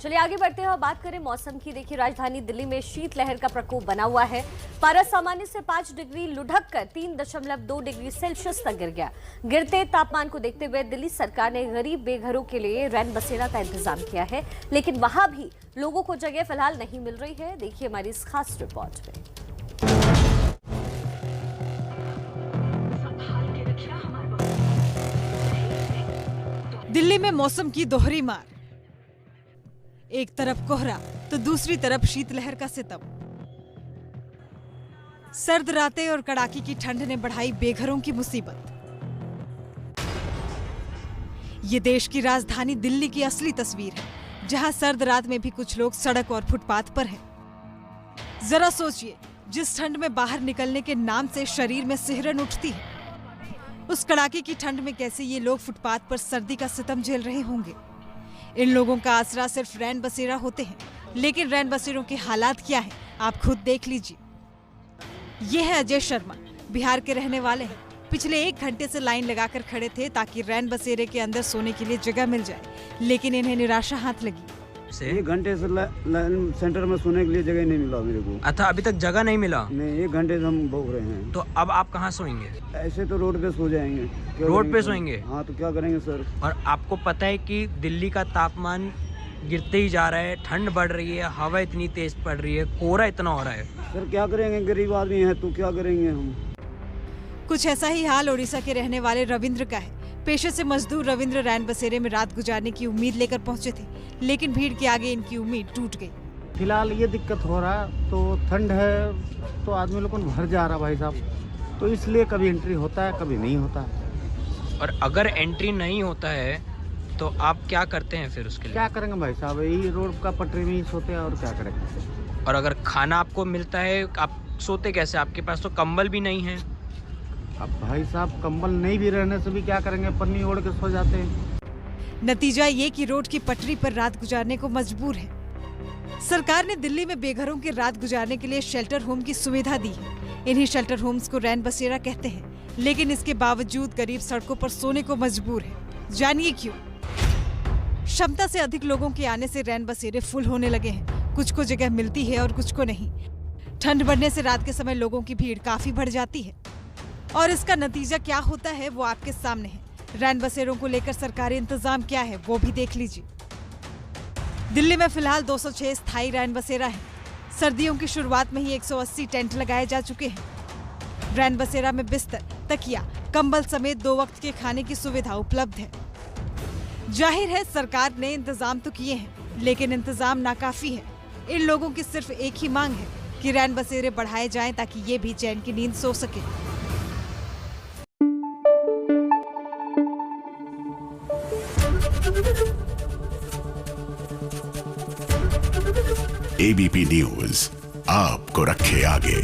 चलिए आगे बढ़ते हैं और बात करें मौसम की। देखिए, राजधानी दिल्ली में शीतलहर का प्रकोप बना हुआ है। पारा सामान्य से 5 डिग्री लुढ़क कर 3.2 डिग्री सेल्सियस तक गिर गया। गिरते तापमान को देखते हुए दिल्ली सरकार ने गरीब बेघरों के लिए रैन बसेरा का इंतजाम किया है, लेकिन वहां भी लोगों को जगह फिलहाल नहीं मिल रही है। देखिए हमारी इस खास रिपोर्ट में। दिल्ली में मौसम की दोहरी मार, एक तरफ कोहरा तो दूसरी तरफ शीतलहर का सितम। सर्द रातें और कड़ाके की ठंड ने बढ़ाई बेघरों की मुसीबत। ये देश की राजधानी दिल्ली की असली तस्वीर है, जहां सर्द रात में भी कुछ लोग सड़क और फुटपाथ पर हैं। जरा सोचिए, जिस ठंड में बाहर निकलने के नाम से शरीर में सिहरन उठती है, उस कड़ाके की ठंड में कैसे ये लोग फुटपाथ पर सर्दी का सितम झेल रहे होंगे। इन लोगों का आसरा सिर्फ रैन बसेरा होते हैं, लेकिन रैन बसेरों के हालात क्या हैं, आप खुद देख लीजिए। ये है अजय शर्मा, बिहार के रहने वाले हैं। पिछले 1 घंटे से लाइन लगाकर खड़े थे ताकि रैन बसेरे के अंदर सोने के लिए जगह मिल जाए, लेकिन इन्हें निराशा हाथ लगी। 1 घंटे से लाइन सेंटर में सोने के लिए जगह नहीं मिला मेरे को। अच्छा, अभी तक जगह नहीं मिला? नहीं, 1 घंटे से हम भोग रहे हैं। तो अब आप कहाँ सोएंगे? ऐसे तो रोड पे सो जाएंगे। रोड पे सोएंगे? हाँ, तो क्या करेंगे सर। और आपको पता है कि दिल्ली का तापमान गिरते ही जा रहा है, ठंड बढ़ रही है, हवा इतनी तेज पड़ रही है, कोहरा इतना हो रहा है। सर क्या करेंगे, गरीब आदमी है तो क्या करेंगे हम। कुछ ऐसा ही हाल ओडिशा के रहने वाले रविंद्र का है। पेशे से मजदूर रविंद्र रैन बसेरे में रात गुजारने की उम्मीद लेकर पहुंचे थे, लेकिन भीड़ के आगे इनकी उम्मीद टूट गई। फिलहाल ये दिक्कत हो रहा है, तो ठंड है तो आदमी लोगों को भर जा रहा भाई साहब, तो इसलिए कभी एंट्री होता है कभी नहीं होता। और अगर एंट्री नहीं होता है तो आप क्या करते हैं फिर उसके लिए? क्या करेंगे भाई साहब, यही रोड का पटरी में ही सोते हैं और क्या करेंगे। और अगर खाना आपको मिलता है, आप सोते कैसे? आपके पास तो कंबल भी नहीं है। अब भाई साहब कंबल नहीं भी रहने से भी क्या करेंगे, पन्नी ओढ़ के सो जाते हैं। नतीजा ये कि रोड की पटरी पर रात गुजारने को मजबूर है। सरकार ने दिल्ली में बेघरों के रात गुजारने के लिए शेल्टर होम की सुविधा दी है। इन्हीं शेल्टर होम्स को रैन बसेरा कहते हैं, लेकिन इसके बावजूद गरीब सड़कों पर सोने को मजबूर है। जानिए क्यों। क्षमता से अधिक लोगों के आने से रैन बसेरे फुल होने लगे हैं। कुछ को जगह मिलती है और कुछ को नहीं। ठंड बढ़ने से रात के समय लोगों की भीड़ काफी बढ़ जाती है, और इसका नतीजा क्या होता है वो आपके सामने है। रैन बसेरों को लेकर सरकारी इंतजाम क्या है वो भी देख लीजिए। दिल्ली में फिलहाल 206 स्थायी रैन बसेरा है। सर्दियों की शुरुआत में ही 180 टेंट लगाए जा चुके हैं। रैन बसेरा में बिस्तर, तकिया, कंबल समेत 2 वक्त के खाने की सुविधा उपलब्ध है। जाहिर है सरकार ने इंतजाम तो किए हैं, लेकिन इंतजाम नाकाफी है। इन लोगों की सिर्फ एक ही मांग है कि रैन बसेरे बढ़ाए जाएं ताकि ये भी चैन की नींद सो सके। एबीपी न्यूज आपको रखे आगे।